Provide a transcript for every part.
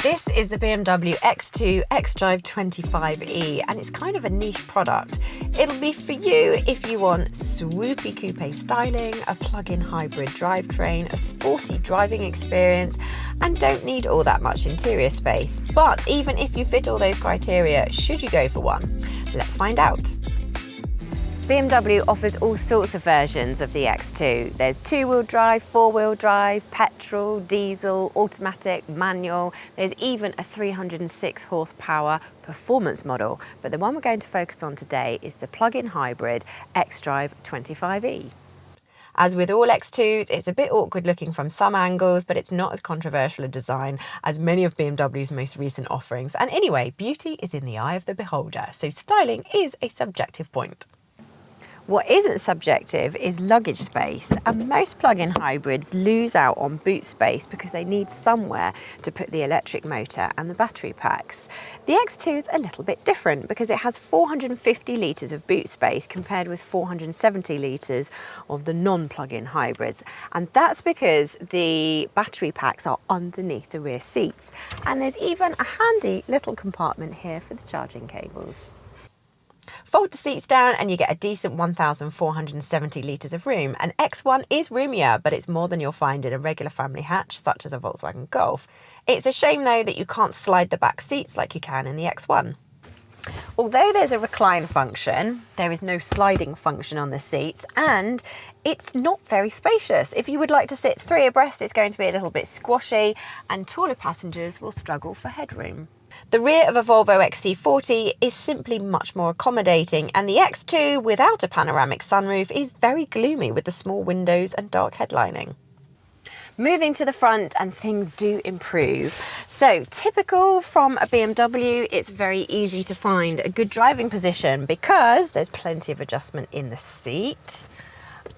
This is the BMW X2 xDrive 25e, and it's kind of a niche product. It'll be for you if you want swoopy coupe styling, a plug-in hybrid drivetrain, a sporty driving experience, and don't need all that much interior space. But even if you fit all those criteria, should you go for one? Let's find out. BMW offers all sorts of versions of the X2. There's two-wheel drive, four-wheel drive, petrol, diesel, automatic, manual. There's even a 306 horsepower performance model. But the one we're going to focus on today is the plug-in hybrid xDrive 25e. As with all X2s, it's a bit awkward looking from some angles, but it's not as controversial a design as many of BMW's most recent offerings. And anyway, beauty is in the eye of the beholder, so styling is a subjective point. What isn't subjective is luggage space, and most plug-in hybrids lose out on boot space because they need somewhere to put the electric motor and the battery packs. The X2 is a little bit different because it has 450 litres of boot space compared with 470 litres of the non-plug-in hybrids, and that's because the battery packs are underneath the rear seats, and there's even a handy little compartment here for the charging cables. Fold the seats down and you get a decent 1,470 litres of room. An X1 is roomier, but it's more than you'll find in a regular family hatch, such as a Volkswagen Golf. It's a shame though that you can't slide the back seats like you can in the X1. Although there's a recline function, there is no sliding function on the seats, and it's not very spacious. If you would like to sit three abreast, it's going to be a little bit squashy, and taller passengers will struggle for headroom. The rear of a Volvo XC40 is simply much more accommodating, and the X2 without a panoramic sunroof is very gloomy with the small windows and dark headlining. Moving to the front, and things do improve. So typical from a BMW, it's very easy to find a good driving position because there's plenty of adjustment in the seat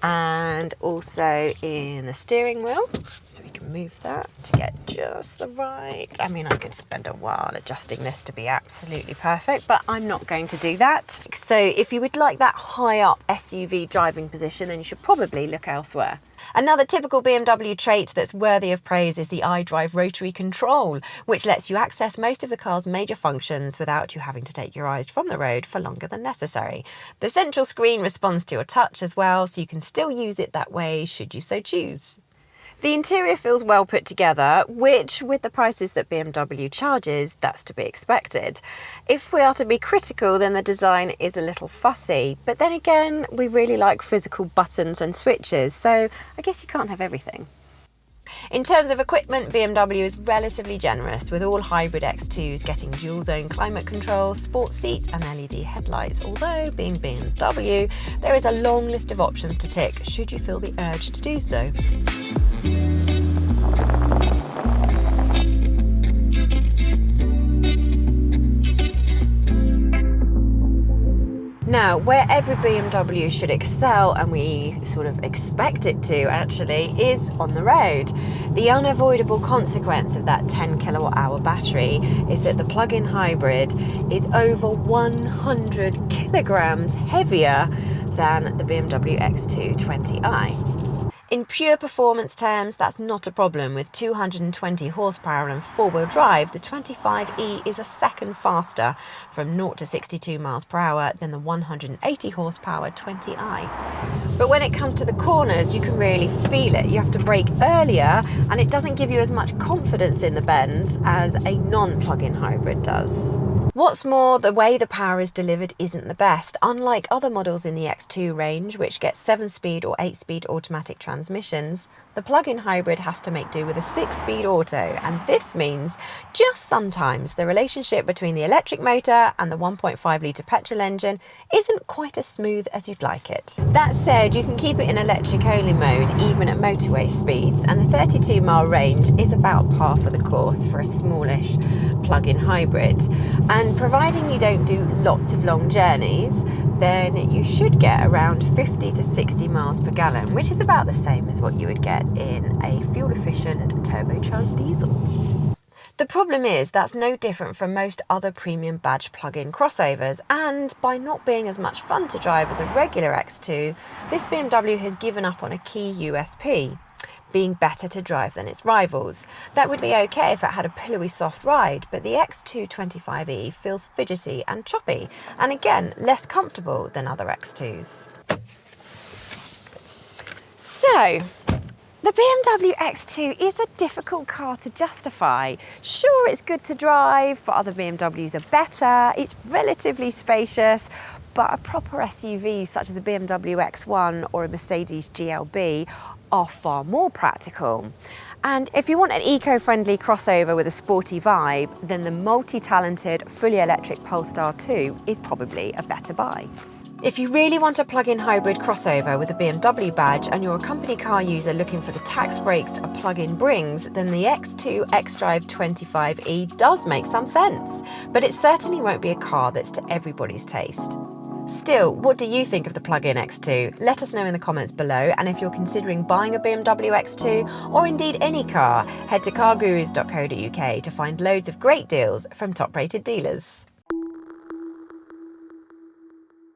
and also in the steering wheel, so we can move that to get just the right. I mean, I could spend a while adjusting this to be absolutely perfect, but I'm not going to do that. So if you would like that high up SUV driving position, then you should probably look elsewhere. Another typical BMW trait that's worthy of praise is the iDrive rotary control, which lets you access most of the car's major functions without you having to take your eyes from the road for longer than necessary. The central screen responds to your touch as well, so you can still use it that way should you so choose. The interior feels well put together, which, with the prices that BMW charges, that's to be expected. If we are to be critical, then the design is a little fussy, but then again, we really like physical buttons and switches, so I guess you can't have everything. In terms of equipment, BMW is relatively generous, with all hybrid X2s getting dual-zone climate control, sports seats and LED headlights, although, being BMW, there is a long list of options to tick should you feel the urge to do so. Now, where every BMW should excel, and we sort of expect it to actually, is on the road. The unavoidable consequence of that 10 kilowatt hour battery is that the plug-in hybrid is over 100 kilograms heavier than the BMW X2 20i. In pure performance terms, that's not a problem. With 220 horsepower and four-wheel drive, the 25e is a second faster from 0 to 62 miles per hour than the 180 horsepower 20i. But when it comes to the corners, you can really feel it. You have to brake earlier, and it doesn't give you as much confidence in the bends as a non-plug-in hybrid does. What's more, the way the power is delivered isn't the best. Unlike other models in the X2 range, which get 7-speed or 8-speed automatic transmissions, the plug-in hybrid has to make do with a 6-speed auto, and this means just sometimes the relationship between the electric motor and the 1.5 litre petrol engine isn't quite as smooth as you'd like it. That said, you can keep it in electric-only mode even at motorway speeds, and the 32-mile range is about par for the course for a smallish plug-in hybrid. And providing you don't do lots of long journeys, then you should get around 50 to 60 miles per gallon, which is about the same as what you would get in a fuel-efficient turbocharged diesel. The problem is that's no different from most other premium badge plug-in crossovers, and by not being as much fun to drive as a regular X2, this BMW has given up on a key USP. being better to drive than its rivals. That would be okay if it had a pillowy soft ride, but the X2 PHEV feels fidgety and choppy, and again, less comfortable than other X2s. So, the BMW X2 is a difficult car to justify. Sure, it's good to drive, but other BMWs are better. It's relatively spacious, but a proper SUV such as a BMW X1 or a Mercedes GLB are far more practical. And if you want an eco-friendly crossover with a sporty vibe, then the multi-talented, fully electric Polestar 2 is probably a better buy. If you really want a plug-in hybrid crossover with a BMW badge and you're a company car user looking for the tax breaks a plug-in brings, then the X2 xDrive 25e does make some sense, but it certainly won't be a car that's to everybody's taste. Still, what do you think of the plug-in X2? Let us know in the comments below, and if you're considering buying a BMW X2 or indeed any car, head to cargurus.co.uk to find loads of great deals from top-rated dealers.